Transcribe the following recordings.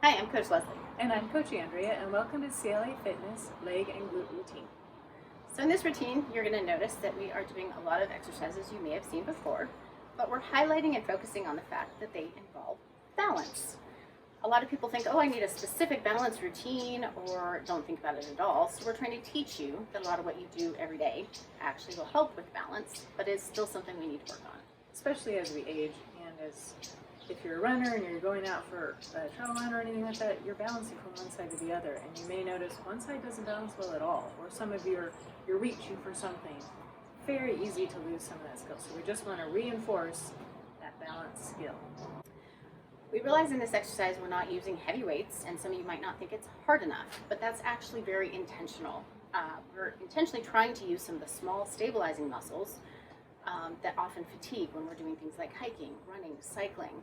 Hi, I'm Coach Leslie. And I'm Coach Andrea, and welcome to CLAFitness Leg and Glute Routine. So in this routine, you're going to notice that we are doing a lot of exercises you may have seen before, but we're highlighting and focusing on the fact that they involve balance. A lot of people think, oh, I need a specific balance routine, or don't think about it at all. So we're trying to teach you that a lot of what you do every day actually will help with balance, but is still something we need to work on. Especially as we age, and as if you're a runner and you're going out for a trail run or anything like that, you're balancing from one side to the other, and you may notice one side doesn't balance well at all, or some of you're reaching for something. Very easy to lose some of that skill. So we just want to reinforce that balance skill. We realize in this exercise we're not using heavy weights, and some of you might not think it's hard enough, but that's actually very intentional. We're intentionally trying to use some of the small stabilizing muscles that often fatigue when we're doing things like hiking, running, cycling.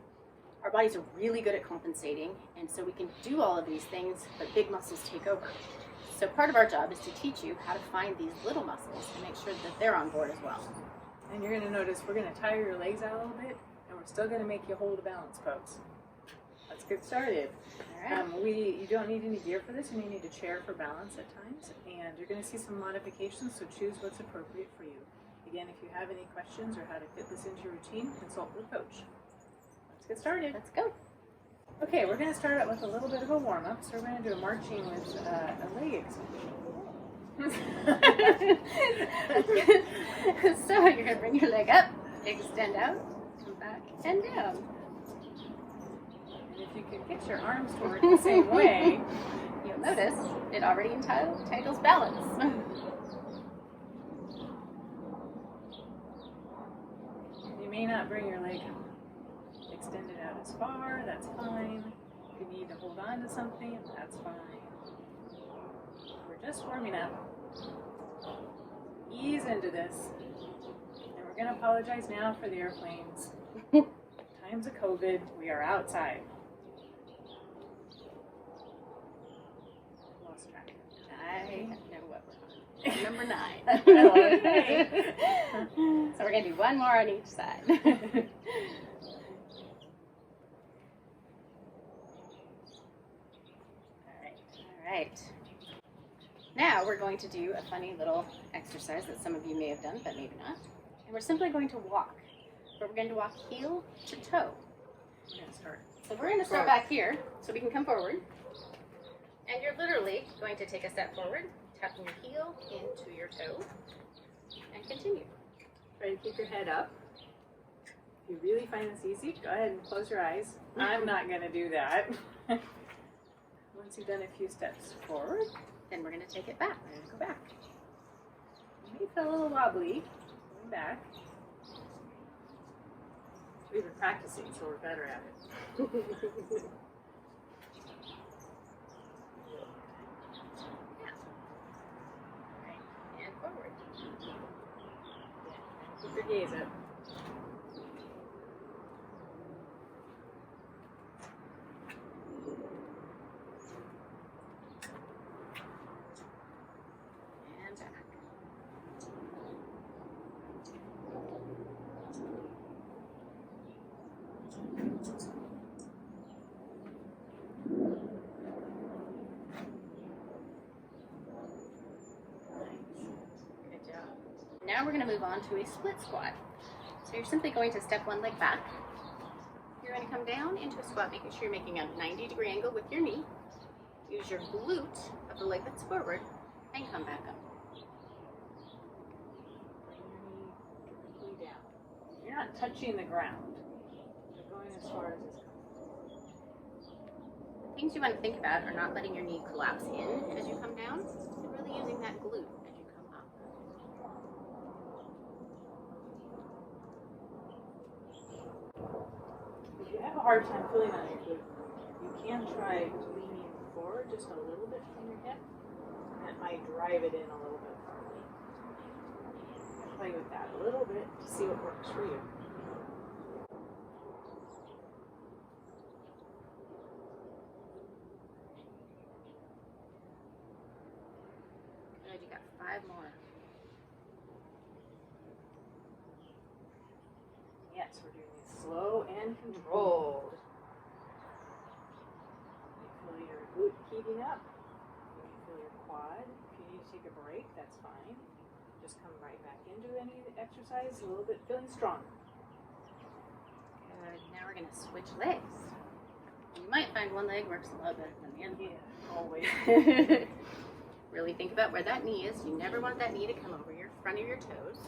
Our bodies are really good at compensating, and so we can do all of these things, but big muscles take over. So part of our job is to teach you how to find these little muscles and make sure that they're on board as well. And you're going to notice we're going to tire your legs out a little bit, and we're still going to make you hold a balance pose. Let's get started. All right. You don't need any gear for this, and you need a chair for balance at times, and you're going to see some modifications, so choose what's appropriate for you. Again, if you have any questions or how to fit this into your routine, consult with a coach. Let's get started. Let's go. Okay, we're going to start out with a little bit of a warm-up, so we're going to do a marching with a leg extension. So you're going to bring your leg up, extend out, come back, and down. And if you can get your arms to work the same way, you'll notice it already entitles balance. You may not bring your leg extended out as far, that's fine. If you need to hold on to something, that's fine. We're just warming up. Ease into this. And we're going to apologize now for the airplanes. Times of COVID, we are outside. Lost track. I know what we're on. Number 9. Okay. So we're going to do one more on each side. All right. Now we're going to do a funny little exercise that some of you may have done, but maybe not. And we're simply going to walk. But we're going to walk heel to toe. We're going to start. So we're going to start back here so we can come forward. And you're literally going to take a step forward, tucking your heel into your toe, and continue. Try to keep your head up. If you really find this easy, go ahead and close your eyes. I'm not going to do that. Once you've done a few steps forward, then we're going to take it back. We're going to go back. You may feel a little wobbly going back. We've been practicing, so we're better at it. And forward. Keep your gaze up. And back. Good job. Now we're going to move on to a split squat. So you're simply going to step one leg back. You're going to come down into a squat, making sure you're making a 90-degree angle with your knee. Use your glute of the leg that's forward, and come back up. Bring your knee down. You're not touching the ground. You're going as far as it's coming. Things you want to think about are not letting your knee collapse in as you come down, and really using that glute as you come up. If you have a hard time pulling on your glute, you can try leaning forward just a little bit from your hip, and that might drive it in a little bit farther. Play with that a little bit to see what works for you. Good, you got 5 more. Yes, we're doing it slow and controlled. heating up. You can feel your quad. If you need to take a break, that's fine. Just come right back into any exercise a little bit feeling stronger. Good. Now we're going to switch legs. You might find one leg works a lot better than the other. Yeah, always. Really think about where that knee is. You never want that knee to come over your front of your toes.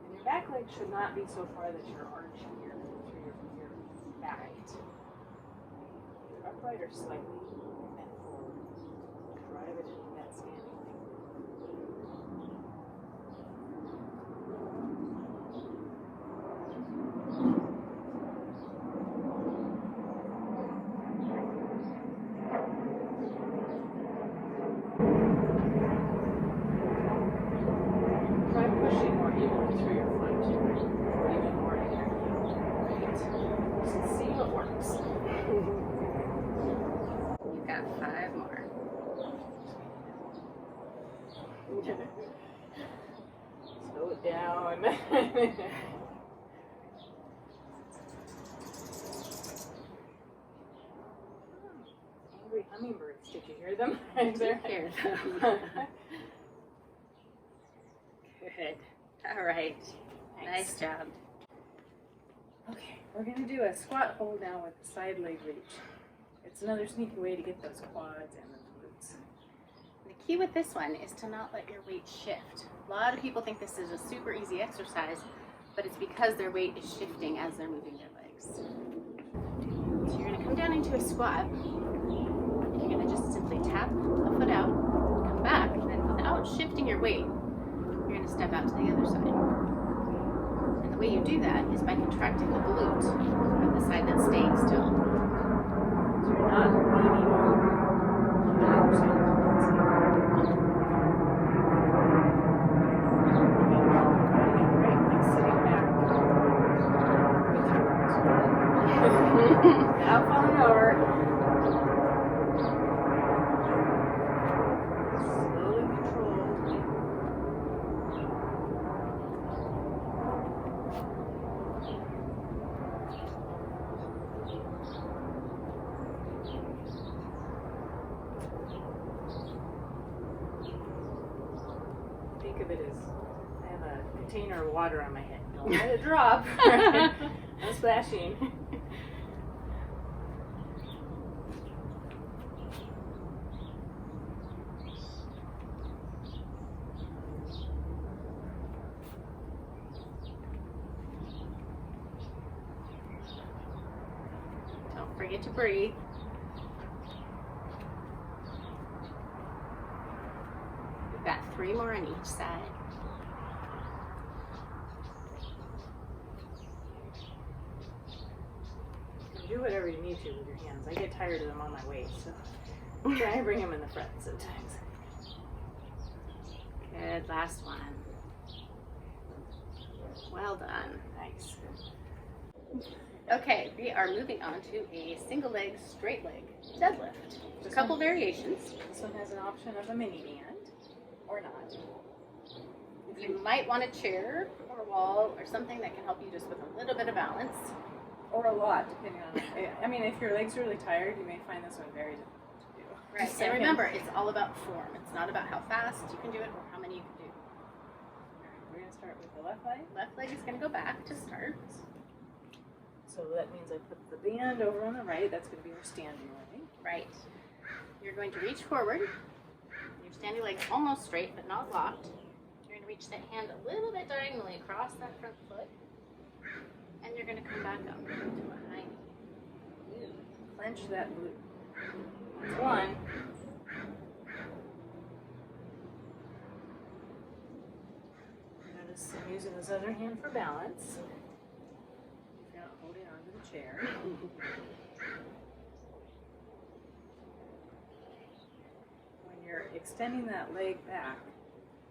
And your back leg should not be so far that you're arching through your back. Your upright or slightly bent forward. Drive it into that standing leg. Try pushing more evenly through your front, or even more in your heel. Right? Just see what works. You've got 5 more. Slow it down. Angry hummingbirds, did you hear them? I did hear them. Good. All right. Nice job. Okay, we're going to do a squat hold now with a side leg reach. It's another sneaky way to get those quads and those glutes. The key with this one is to not let your weight shift. A lot of people think this is a super easy exercise, but it's because their weight is shifting as they're moving their legs. So you're going to come down into a squat. You're going to just simply tap a foot out, come back, and then without shifting your weight, you're going to step out to the other side. And the way you do that is by contracting the glute on the side that's staying still. So you're not leaning over on the other side of the right, like sitting back with your arms without falling over. Slowly controlled. Think of it as I have a container of water on my head. Don't let it drop. No splashing. Don't forget to breathe. We've got 3 more on each side. Do whatever you need to with your hands. I get tired of them on my waist, so try and bring them in the front sometimes. Good, last one. Well done. Nice. Okay, we are moving on to a single leg, straight leg deadlift. A couple variations. This one has an option of a mini band, or not. You might want a chair or a wall or something that can help you just with a little bit of balance. Or a lot, depending on. I mean, if your legs are really tired, you may find this one very difficult to do. Right, and remember, it's all about form. It's not about how fast you can do it or how many you can do. We're going to start with the left leg. Left leg is going to go back to start. So that means I put the band over on the right. That's going to be our standing leg. Right. You're going to reach forward. Your standing leg's almost straight, but not locked. You're going to reach that hand a little bit diagonally across that front foot. And you're going to come back up to a high knee. Clench that glute. That's one. Notice I'm using this other hand for balance. If you're not holding onto the chair. When you're extending that leg back,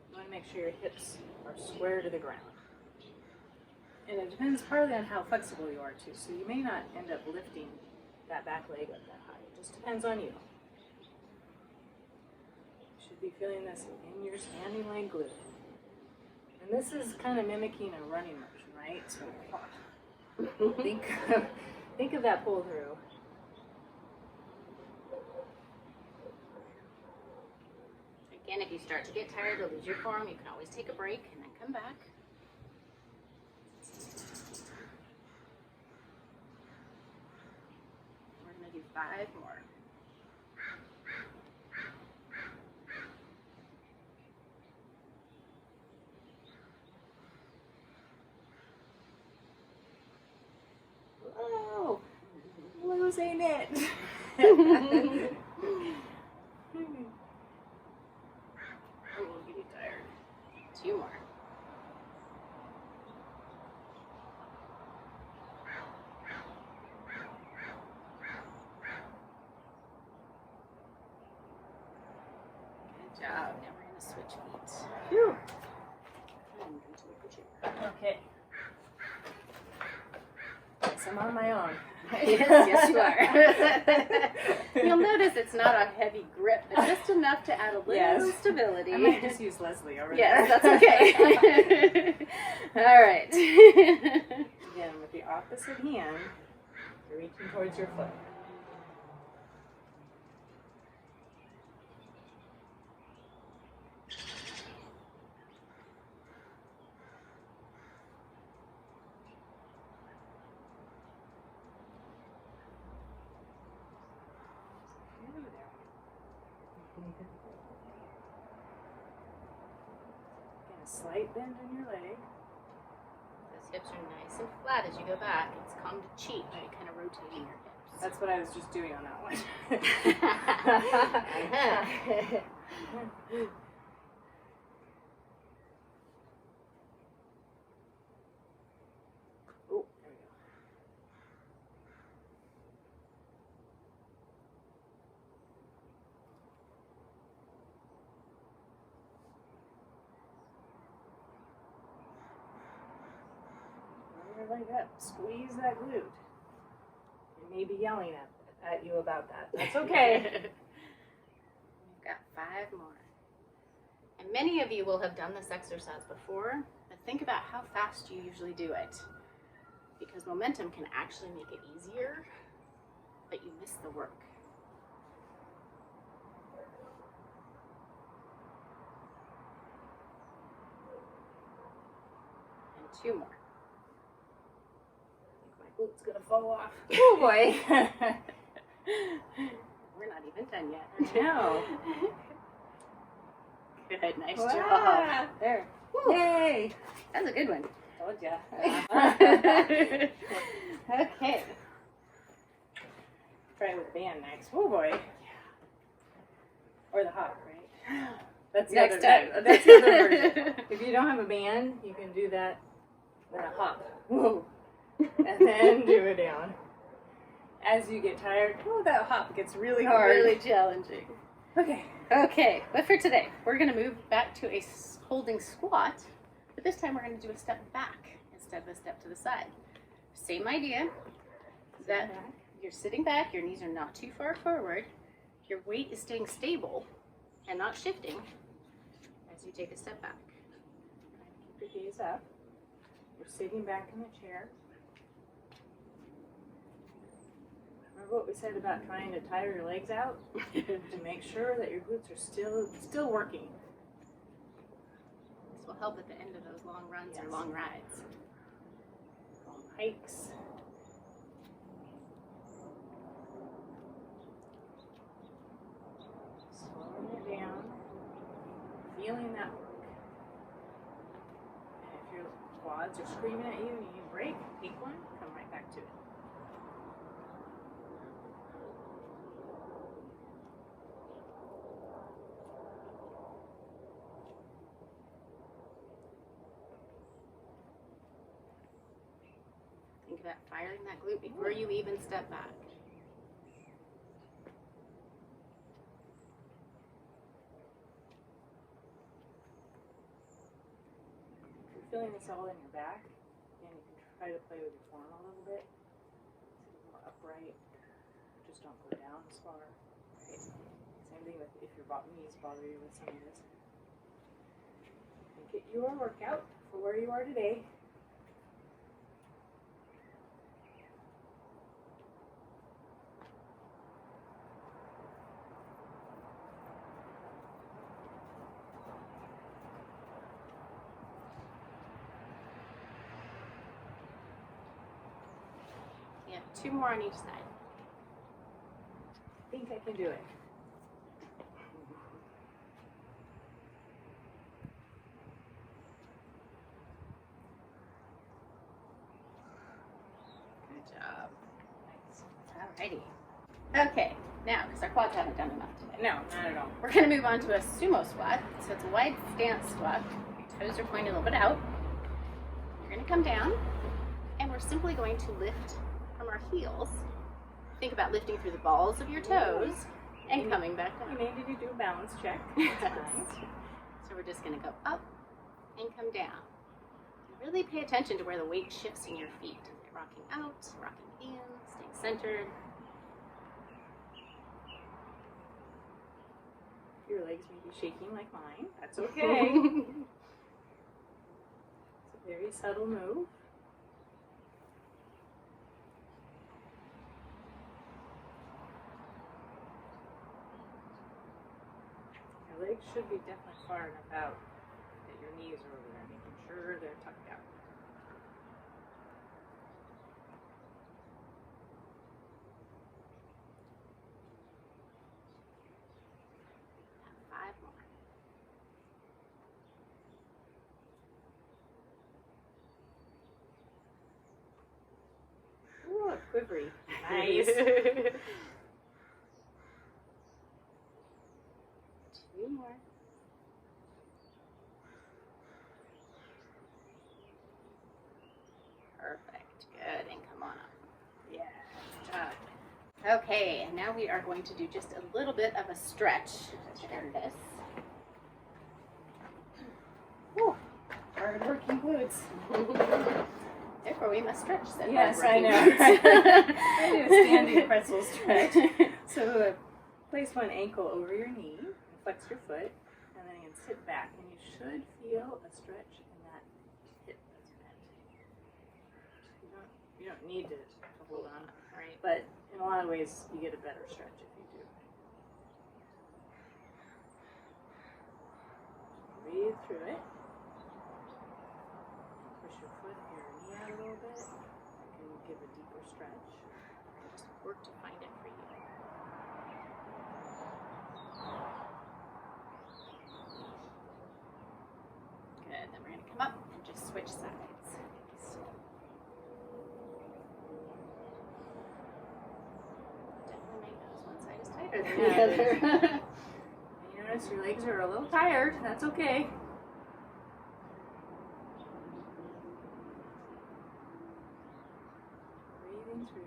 you want to make sure your hips are square to the ground. And it depends partly on how flexible you are too. So you may not end up lifting that back leg up that high. It just depends on you. You should be feeling this in your standing leg glute. And this is kind of mimicking a running motion, right? So think of that pull through. Again, if you start to get tired or lose your form, you can always take a break and then come back. We're going to do 5 more. Whoa, losing it. Oh, we'll get you tired. 2 more. Good job. Now we're going to switch feet. Phew. I'm going to look at you. Okay. Yes, I'm on my own. Yes, you are. You'll notice it's not a heavy grip, but just enough to add a little stability. I might just use Leslie over Yes, there. that's okay. All right. Again, with the opposite hand, you're reaching towards your foot. Get a slight bend in your leg. Those hips are nice and flat as you go back. It's called to cheat by kind of rotating your hips. That's what I was just doing on that one. Oh, there we go. Bring your leg up. Squeeze that glute. It may be yelling at you about that. That's okay. We've got 5 more. And many of you will have done this exercise before, but think about how fast you usually do it. Because momentum can actually make it easier, but you miss the work. And 2 more. Glute's gonna fall off. Oh boy. We're not even done yet. No. Good, nice Wow. job. There. Woo. Yay! That's a good one. Told ya. Okay. Try with the band next. Oh boy. Or the hop, right? That's the Next other, time. That's the other version. If you don't have a band, you can do that with a hop. Whoa. And then do it down. As you get tired, oh, that hop gets really hard. Really challenging. Okay. Okay, but for today, we're going to move back to a holding squat, but this time we're going to do a step back instead of a step to the side. Same idea, that you're sitting back, your knees are not too far forward, your weight is staying stable and not shifting as you take a step back. Keep your gaze up. You're sitting back in the chair. Remember what we said about trying to tire your legs out? To make sure that your glutes are still working. This will help at the end of those long runs or Yes. long rides. Long hikes. Slowing it down. Feeling that work. And if your quads are screaming at you and you need a break, take one, come right back to it. Think about firing that glute before you even step back. If you're feeling this all in your back, then you can try to play with your form a little bit. Sit more upright. Just don't go down as far. Right? Same thing with if your knees bother you with some of this. Make it your workout for where you are today. 2 more on each side. I think I can do it. Good job. Nice. Alrighty. Okay, now, because our quads haven't done enough today. No, not at all. We're going to move on to a sumo squat. So it's a wide stance squat. Your toes are pointing a little bit out. You're going to come down, and we're simply going to lift from our heels. Think about lifting through the balls of your toes and coming back down. You may need to do a balance check. Yes. So we're just going to go up and come down. And really pay attention to where the weight shifts in your feet. You're rocking out, rocking in, staying centered. Your legs may be shaking like mine. That's okay. It's a very subtle move. Your legs should be definitely far enough out that your knees are over there, making sure they're tucked out. Ooh, quivery. Nice. 2 more. Perfect. Good. And come on up. Yeah. Good job. Okay, and now we are going to do just a little bit of a stretch to end this. Whew. Hard working glutes. Therefore, we must stretch. Said Yes, I hard-working know. glutes. I do a standing pretzel stretch. So place one ankle over your knee, and flex your foot, and then you can sit back, and you should feel a stretch in that hip that's bent. You don't need to hold on, Right. but in a lot of ways, you get a better stretch if you do. Breathe through it. Push your foot and your knee out a little bit. You can give a deeper stretch. Just work to find it for you. Good. Then we're going to come up and just switch sides. Definitely notice one side is tighter than the other. You notice your legs are a little tired. That's okay. Breathing through.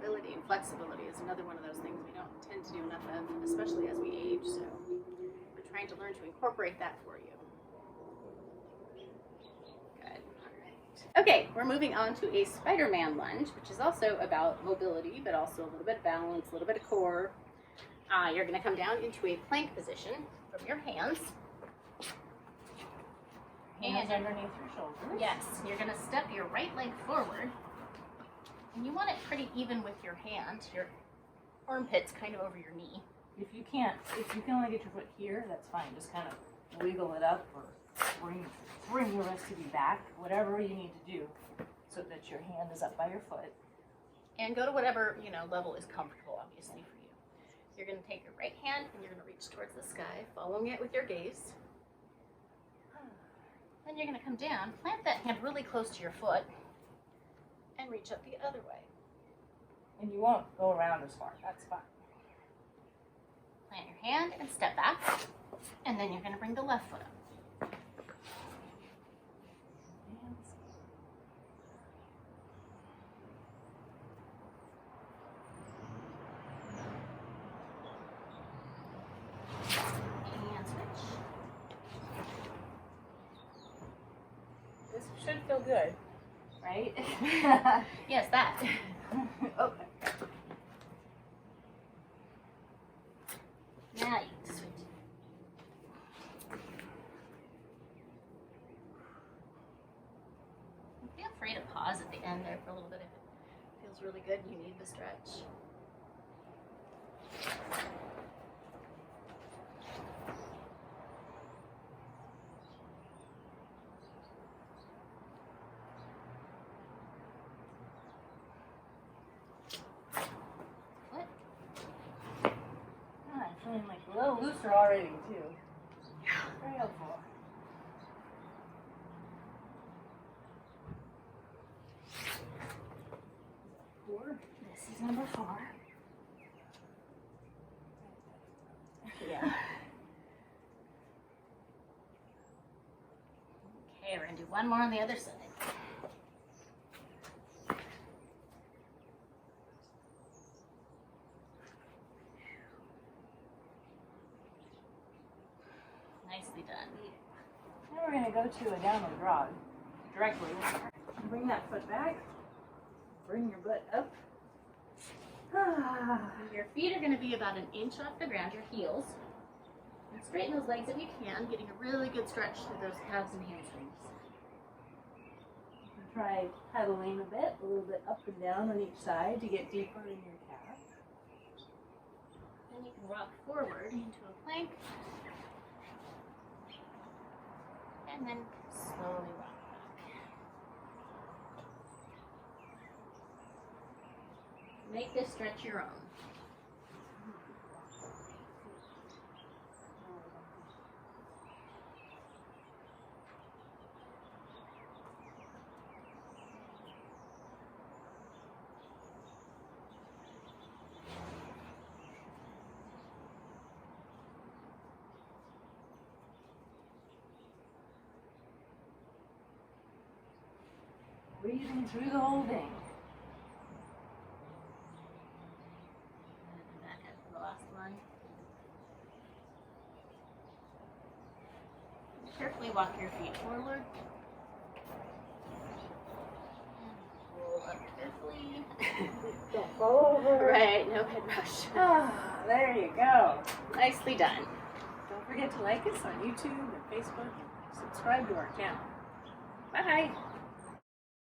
Mobility and flexibility is another one of those things we don't tend to do enough of, especially as we age. So we're trying to learn to incorporate that for you. Good. All right. Okay, we're moving on to a Spiderman lunge, which is also about mobility, but also a little bit of balance, a little bit of core. You're going to come down into a plank position from your hands. Hands underneath your shoulders. Yes, you're going to step your right leg forward. And you want it pretty even with your hand. Your armpit's kind of over your knee. If you can only get your foot here, that's fine. Just kind of wiggle it up or bring the rest of you back, whatever you need to do, so that your hand is up by your foot. And go to whatever, level is comfortable, obviously, for you. You're going to take your right hand and you're going to reach towards the sky, following it with your gaze. Then you're going to come down, plant that hand really close to your foot, and reach up the other way. And you won't go around as far. That's fine. Plant your hand and step back, and then you're going to bring the left foot up. And switch. This should feel good, right? Yes, that. Okay. Now you can switch. Feel free to pause at the end there for a little bit if it feels really good and you need the stretch. A little looser already, too. Yeah. Very helpful. This is number 4. Yeah. Okay, we're gonna do one more on the other side. Nicely done. Now we're going to go to a downward dog directly. Bring that foot back. Bring your butt up. Your feet are going to be about an inch off the ground, your heels. And straighten those legs if you can, getting a really good stretch through those calves and hamstrings. Try pedaling a little bit up and down on each side to get deeper in your calf. Then you can rock forward into a plank. And then slowly rock back. Make this stretch your own. Breathing through the whole thing. And back up to the last one. Carefully walk your feet forward. And roll up carefully. Don't fall over. Right, no head rush. Ah, there you go. Nicely done. Don't forget to like us on YouTube and Facebook and subscribe to our channel. Bye.